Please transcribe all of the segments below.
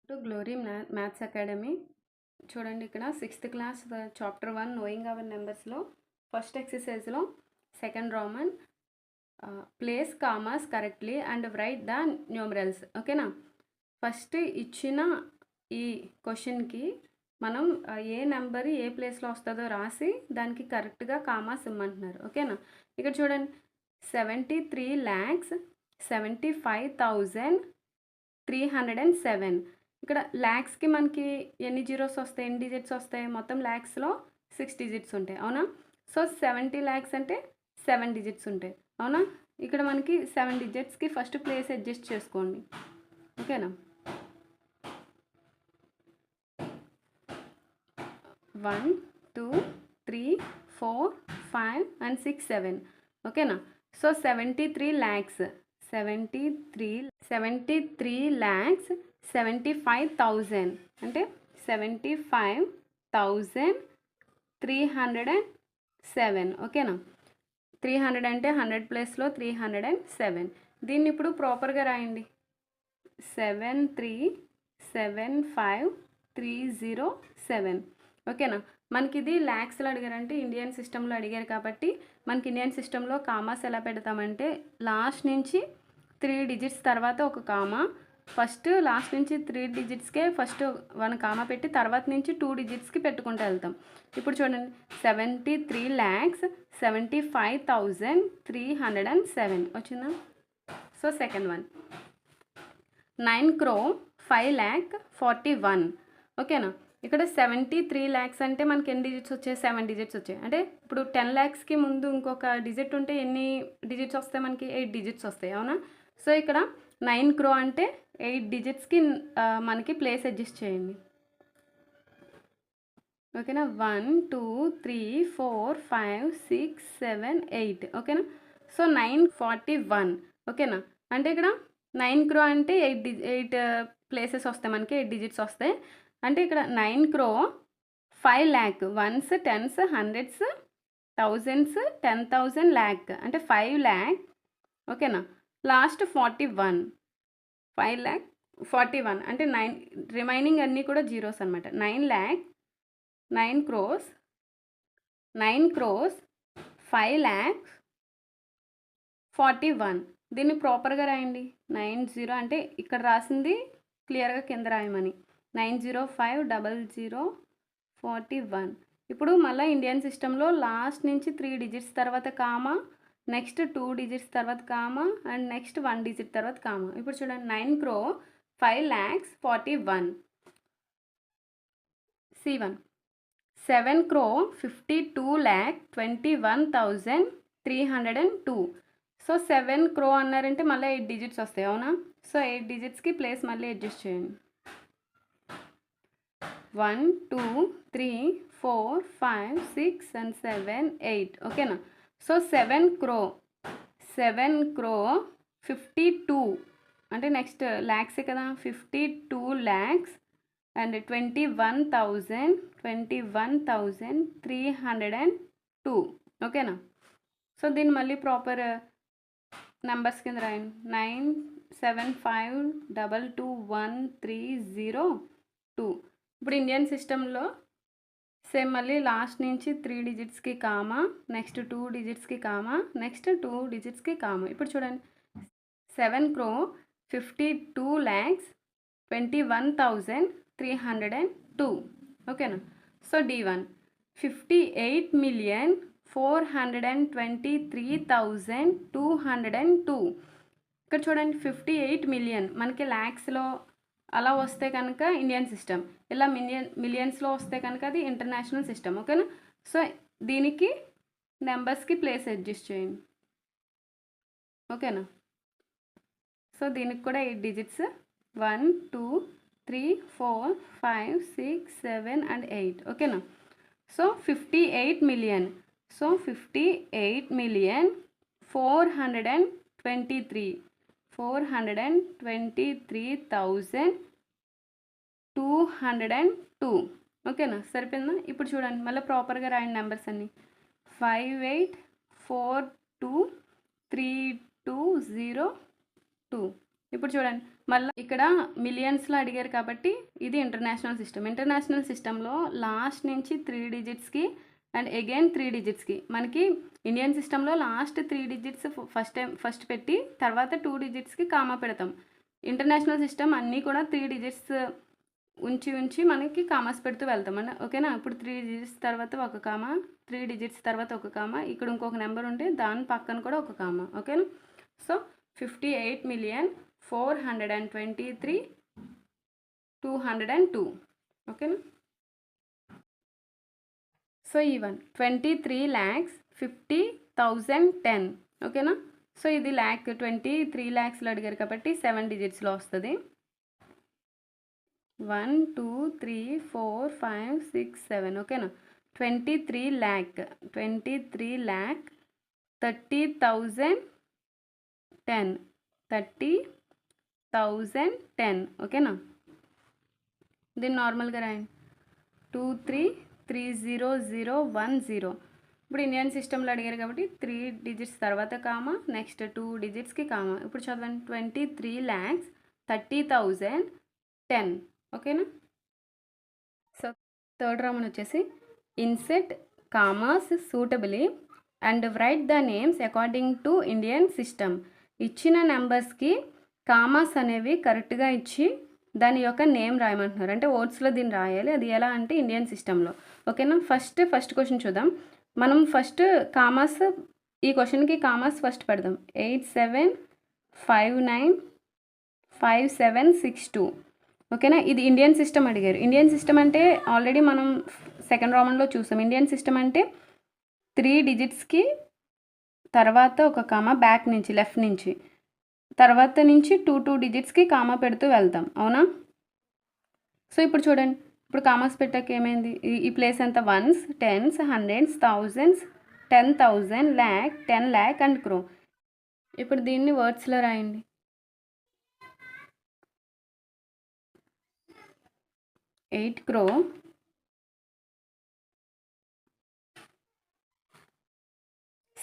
To glory maths academy. చూడండి, ఇక్కడ 6th class chapter 1 knowing our నెంబర్స్లో ఫస్ట్ ఎక్సర్సైజ్లో second Roman place commas correctly and write the numerals. ఓకేనా? First ఇచ్చిన ఈ క్వశ్చన్కి మనం ఏ నెంబర్ ఏ ప్లేస్లో వస్తుందో రాసి దానికి కరెక్ట్గా కామాస్ ఇమ్మంటున్నారు. ఓకేనా? ఇక్కడ చూడండి, 73,75,307. ఇక్కడ ల్యాక్స్కి మనకి ఎన్ని జీరోస్ వస్తాయి, ఎన్ని డిజిట్స్ వస్తాయి? మొత్తం ల్యాక్స్లో 6 డిజిట్స్ ఉంటాయి, అవునా? సో 70 lakhs అంటే 7 డిజిట్స్ ఉంటాయి, అవునా? ఇక్కడ మనకి 7 డిజిట్స్కి ఫస్ట్ ప్లేస్ అడ్జస్ట్ చేసుకోండి. ఓకేనా? 1 2 3 4 5 and 6 7. ఓకేనా? సో 73 lakhs 75,000 అంటే 75,307. ఓకేనా? 300 అంటే 100 ప్లేస్లో 307. దీన్ని ఇప్పుడు ప్రాపర్గా రాయండి. 73,75,307. ఓకేనా? మనకి ఇది ల్యాక్స్లో అడిగారంటే ఇండియన్ సిస్టంలో అడిగారు కాబట్టి మనకి ఇండియన్ సిస్టంలో కామాస్ ఎలా పెడతామంటే లాస్ట్ నుంచి 3 డిజిట్స్ తర్వాత ఒక కామా, ఫస్ట్ లాస్ట్ నుంచి 3 డిజిట్స్కే ఫస్ట్ 1 కామా పెట్టి తర్వాత నుంచి 2 డిజిట్స్కి పెట్టుకుంటూ వెళ్తాం. ఇప్పుడు చూడండి, 73,75,307 వచ్చిందా? So second one 9,05,41,000. ఓకేనా? ఇక్కడ 73 lakhs అంటే మనకి ఎన్ని డిజిట్స్ వచ్చాయి? 7 డిజిట్స్ వచ్చాయి. అంటే ఇప్పుడు 10 lakhsకి ముందు ఇంకొక డిజిట్ ఉంటే ఎన్ని డిజిట్స్ వస్తాయి? మనకి 8 డిజిట్స్ వస్తాయి, అవునా? సో ఇక్కడ 9 crore అంటే 8 డిజిట్స్కి మనకి ప్లేస్ అడ్జస్ట్ చేయండి. ఓకేనా? 1 2 3 4 5 6 7 8. ఓకేనా? సో 941. ఓకేనా? అంటే ఇక్కడ 9 crore అంటే 8 ప్లేసెస్ వస్తాయి, మనకి 8 డిజిట్స్ వస్తాయి. అంటే ఇక్కడ 9 crore 5 lakh 1s 10s 100s 1000s 10,000 lakh అంటే 5 lakh. ఓకేనా? లాస్ట్ 41 5 lakh 41 అంటే 9 రిమైనింగ్ అన్నీ కూడా జీరోస్ అనమాట. 9 lakh 9 crores 5 lakh 41. దీన్ని ప్రాపర్గా రాయండి. 90 అంటే ఇక్కడ రాసింది క్లియర్గా కింద రాయమని. 905,0041. ఇప్పుడు మళ్ళీ ఇండియన్ సిస్టంలో లాస్ట్ నుంచి 3 డిజిట్స్ తర్వాత కామా, నెక్స్ట్ 2 డిజిట్స్ తర్వాత కామా అండ్ నెక్స్ట్ 1 డిజిట్ తర్వాత కామా. ఇప్పుడు చూడండి, 9 crore 5 lakhs 41. C1 7 crore 52,21,302. So 7 crore అన్నారంటే మళ్ళీ 8 డిజిట్స్ వస్తాయి, అవునా? సో 8 డిజిట్స్కి ప్లేస్ మళ్ళీ అడ్జస్ట్ చేయండి. 1 2 3 4 5 6 and 7 8. ఓకేనా? సో 7 crore 52 అంటే నెక్స్ట్ ల్యాక్సే కదా, 52 lakhs and 21,302. ఓకేనా? సో దీన్ని మళ్ళీ ప్రాపర్ నెంబర్స్ కింద రాయండి. 975,22,1,302. ఇప్పుడు ఇండియన్ సిస్టంలో సేమ్ మళ్ళీ లాస్ట్ నుంచి 3 డిజిట్స్కి కామా, నెక్స్ట్ 2 డిజిట్స్కి కామా, నెక్స్ట్ 2 డిజిట్స్కి కామా. ఇప్పుడు చూడండి, 7 crore 52,21,302. ఓకేనా? So D1 58,423,202. ఇక్కడ చూడండి, 58 million మనకి ల్యాక్స్లో అలా వస్తే కనుక ఇండియన్ సిస్టమ్, ఇలా మిలియన్స్లో వస్తే కనుక అది ఇంటర్నేషనల్ సిస్టమ్. ఓకేనా? సో దీనికి నెంబర్స్కి ప్లేస్ అడ్జస్ట్ చేయండి. ఓకేనా? సో దీనికి కూడా 8 డిజిట్స్ 1 2 3 4 5 6 7 and 8. ఓకేనా? So 58 million. సో 423,202. ఓకేనా? సరిపోయిందా? ఇప్పుడు చూడండి, మళ్ళీ ప్రాపర్గా రాయండి నెంబర్స్ అన్నీ. 58423202. ఇప్పుడు చూడండి మళ్ళీ ఇక్కడ మిలియన్స్లో అడిగారు కాబట్టి ఇది ఇంటర్నేషనల్ సిస్టమ్. ఇంటర్నేషనల్ సిస్టంలో లాస్ట్ నుంచి 3 డిజిట్స్కి అండ్ అగైన్ 3 డిజిట్స్కి. మనకి ఇండియన్ సిస్టంలో లాస్ట్ 3 డిజిట్స్ ఫస్ట్ పెట్టి తర్వాత 2 డిజిట్స్కి కామా పెడతాం. ఇంటర్నేషనల్ సిస్టమ్ అన్నీ కూడా 3 డిజిట్స్ ఉంచి మనకి కామాస్ పెడుతూ వెళ్తాం అన్న, ఓకేనా. ఇప్పుడు 3 డిజిట్స్ తర్వాత ఒక కామా, 3 డిజిట్స్ తర్వాత ఒక కామా, ఇక్కడ ఇంకొక నెంబర్ ఉంటే దాని పక్కన కూడా ఒక కామా, ఓకేనా. సో 58,423,202, ఓకేనా. సో ఈ 23,50,010, ఓకేనా. సో ఇది 23 lakhsలో అడిగారు కాబట్టి 7 డిజిట్స్లో వస్తుంది. 1 2 3 4 5 6 7, ఓకేనా. 23 lakh 30,010 30,010, ఓకేనా. దీన్ని నార్మల్గా రాయండి 23,30,010. ఇప్పుడు ఇండియన్ సిస్టంలో అడిగారు కాబట్టి 3 డిజిట్స్ తర్వాత కామా, నెక్స్ట్ 2 డిజిట్స్కి కామా. ఇప్పుడు చదవండి 23,30,010, ఓకేనా. సో థర్డ్ రామన్ వచ్చేసి INCET commas suitably and write the names according to Indian system. ఇచ్చిన నెంబర్స్కి కామాస్ అనేవి కరెక్ట్గా ఇచ్చి దాని యొక్క నేమ్ రాయమంటున్నారు. అంటే వర్డ్స్లో దీన్ని రాయాలి. అది ఎలా అంటే ఇండియన్ సిస్టంలో, ఓకేనా. ఫస్ట్ క్వశ్చన్ చూద్దాం. మనం ఫస్ట్ కామాస్, ఈ క్వశ్చన్కి కామాస్ ఫస్ట్ పెడదాం. 87595762, ఓకేనా. ఇది ఇండియన్ సిస్టమ్ అడిగారు. ఇండియన్ సిస్టమ్ అంటే ఆల్రెడీ మనం సెకండ్ రామన్లో చూసాం. ఇండియన్ సిస్టమ్ అంటే 3 డిజిట్స్కి తర్వాత ఒక కామా, బ్యాక్ నుంచి లెఫ్ట్ నుంచి, తర్వాత నుంచి 2 డిజిట్స్కి కామా పెడుతూ వెళ్తాం, అవునా. సో ఇప్పుడు చూడండి, ఇప్పుడు కామాస్ పెట్టాక ఏమైంది, ఈ ప్లేస్ అంతా ones, tens, hundreds, thousands, 10,000, lakh, 10 lakh and crore. ఇప్పుడు దీన్ని వర్డ్స్లో రాయండి. 8 crore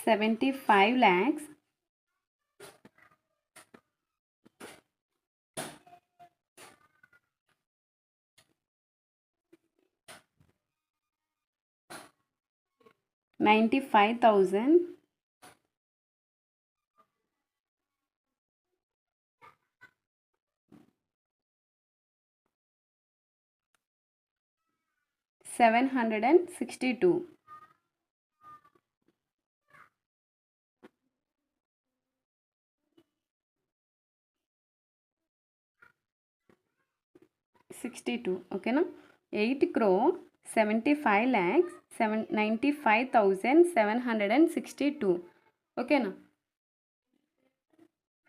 75 lakhs 95,000 762. ఓకేనా. 8 crore 75 lakhs 95,762, ఓకేనా.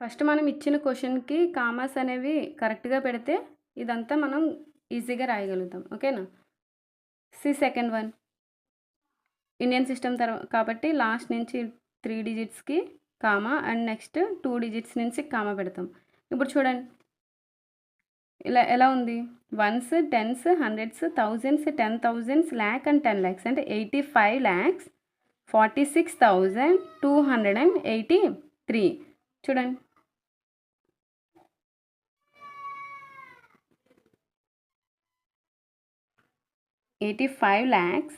ఫస్ట్ మనం ఇచ్చిన క్వశ్చన్కి కామాస్ అనేవి కరెక్ట్గా పెడితే ఇదంతా మనం ఈజీగా రాయగలుగుతాం, ఓకేనా. సెకండ్ వన్ ఇండియన్ సిస్టమ్ కాబట్టి లాస్ట్ నుంచి 3 డిజిట్స్కి కామా అండ్ నెక్స్ట్ 2 డిజిట్స్ నుంచి కామా పెడతాం. ఇప్పుడు చూడండి ఎలా ఉంది, ones, tens, hundreds, thousands, 10,000, lakh and 10 lakhs అంటే 85,46,283. చూడండి 85 lakhs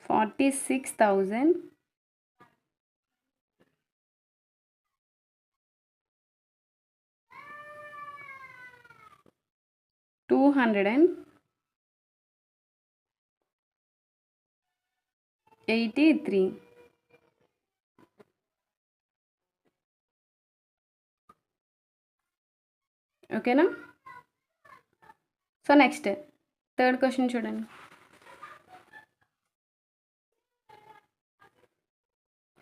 46,283, ఓకేనా. సో నెక్స్ట్ థర్డ్ క్వశ్చన్ చూడండి.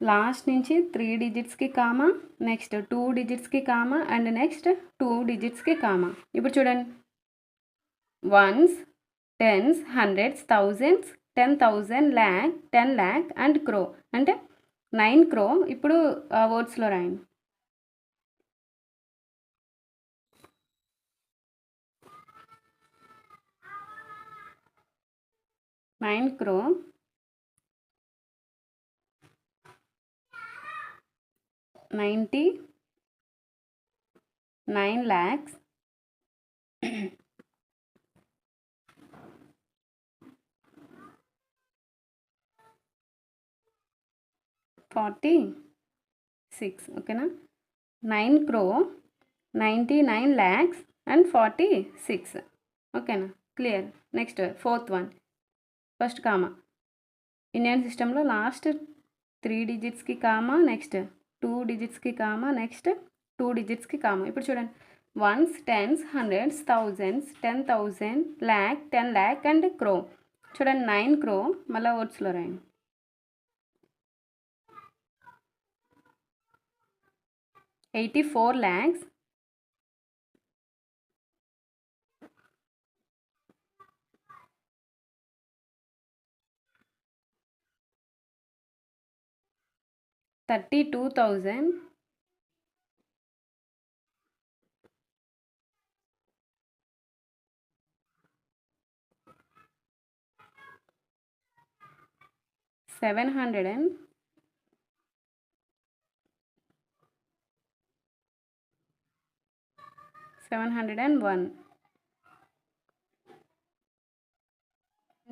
లాస్ట్ నుంచి 3 డిజిట్స్కి కామా, నెక్స్ట్ 2 డిజిట్స్కి కామా అండ్ నెక్స్ట్ 2 డిజిట్స్కి కామా. ఇప్పుడు చూడండి ones, tens, hundreds, thousands, 10,000, lakh, 10 lakh and క్రో అంటే 9 crore. ఇప్పుడు వర్డ్స్లో రాయండి. 9 crore 99 lakhs 46. ఓకేనా, 9 crore 99 lakhs and 46. ఓకేనా, clear. Next fourth one, first comma. Indian సిస్టంలో లాస్ట్ 3 డిజిట్స్కి కామా, నెక్స్ట్ 2 డిజిట్స్కి కామా, నెక్స్ట్ 2 డిజిట్స్కి కామా. ఇప్పుడు చూడండి, ones, tens, hundreds, thousands, 10,000, lakh, 10 lakh and crore. చూడండి, 9 crore మళ్ళీ వర్డ్స్లో రాయండి. 84 lakhs 32,000 700 701.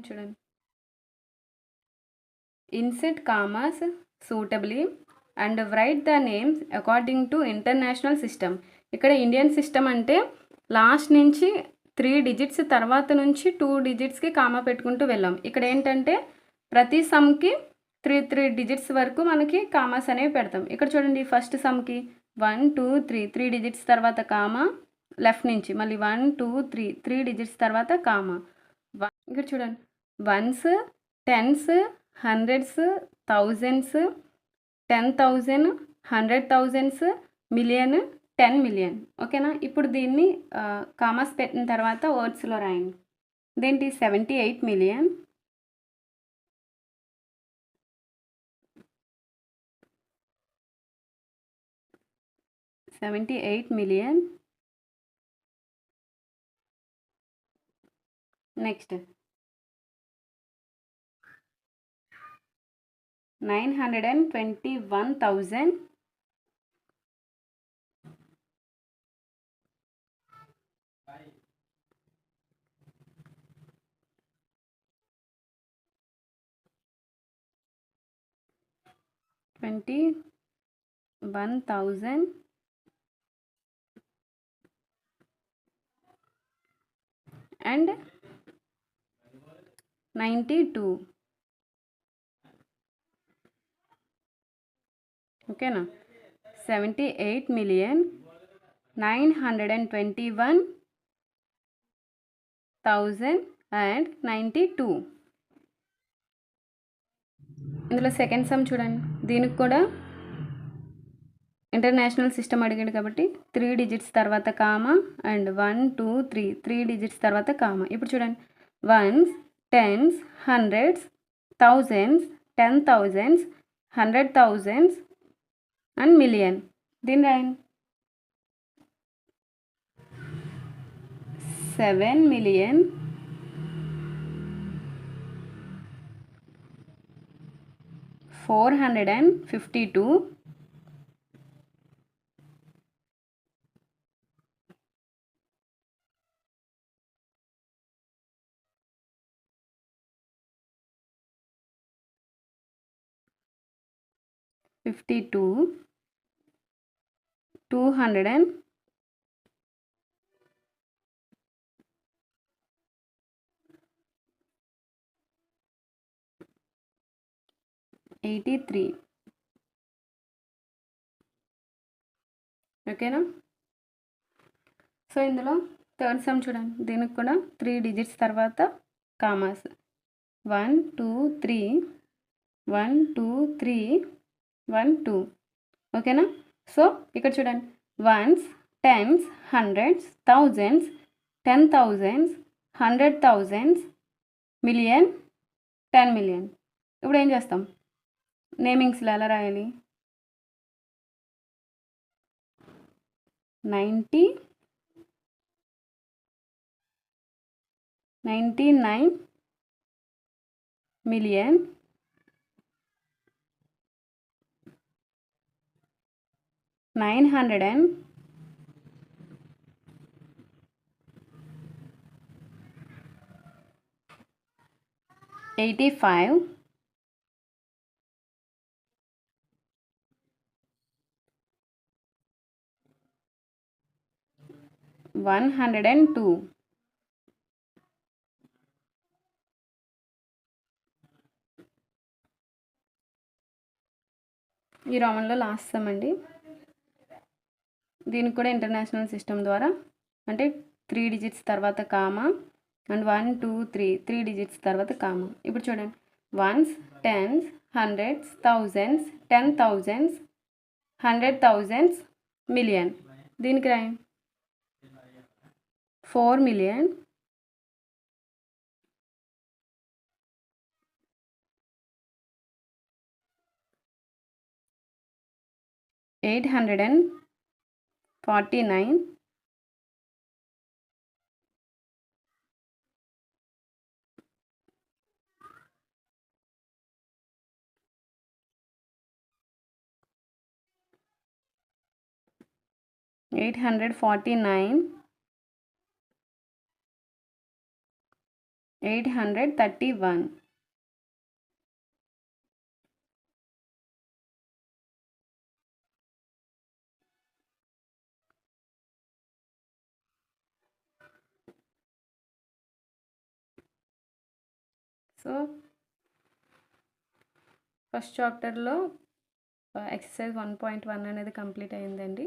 చూడండి, INCET commas suitably and write the names according to international system. ఇక్కడ ఇండియన్ సిస్టమ్ అంటే లాస్ట్ నుంచి 3 డిజిట్స్ తర్వాత నుంచి 2 డిజిట్స్కి కామా పెట్టుకుంటూ వెళ్ళాం. ఇక్కడ ఏంటంటే ప్రతి సమ్కి 3 డిజిట్స్ వరకు మనకి కామాస్ అనేవి పెడతాం. ఇక్కడ చూడండి, ఫస్ట్ సమ్కి 1 2 3 డిజిట్స్ తర్వాత కామా, లెఫ్ట్ నుంచి మళ్ళీ 1 2 3 డిజిట్స్ తర్వాత కామా. ఇక్కడ చూడండి, ones, tens, hundreds, thousands, 10,000, 100,000, million, 10 million. ఓకేనా, ఇప్పుడు దీన్ని కామాస్ పెట్టిన తర్వాత వర్డ్స్లో రాయండి. ఇదేంటి, 78 million, 78 million. Next 921,000 21,000 and 92. ఓకేనా, 78,921,092. ఇందులో సెకండ్ సమ్ చూడండి, దీనికి కూడా ఇంటర్నేషనల్ సిస్టమ్ అడిగాడు కాబట్టి 3 డిజిట్స్ తర్వాత కామా అండ్ 1 2 3 డిజిట్స్ తర్వాత కామా. ఇప్పుడు చూడండి, ones, tens, hundreds, thousands, 10,000, 100,000 and million. దీని రాయండి, 7,452,000 52 200 83. ఓకేనా, సో ఇందులో థర్డ్ సమ్ చూడండి, దీనికి కూడా 3 డిజిట్స్ తర్వాత కామాస్ 1 2 3 1 2 3 1 2. ఓకేనా, సో ఇక్కడ చూడండి, ones, tens, hundreds, thousands, 10,000, 100,000, million, 10 million. ఇప్పుడు ఏం చేస్తాం, నేమింగ్స్లో ఎలా రాయాలి, 99 million 985 102 ఈ రోమన్లో లాస్ట్ సమ్ అండి. దీనికి కూడా ఇంటర్నేషనల్ సిస్టమ్ ద్వారా అంటే 3 డిజిట్స్ తర్వాత కామా అండ్ 1 2 3 డిజిట్స్ తర్వాత కామా. ఇప్పుడు చూడండి, ones, tens, hundreds, thousands, 10,000s, 100,000s, million. దీనికి రాయి 4 మిలియన్ 849 831. సో ఫస్ట్ చాప్టర్లో ఎక్సర్సైజ్ 1.1 అనేది కంప్లీట్ అయిందండి.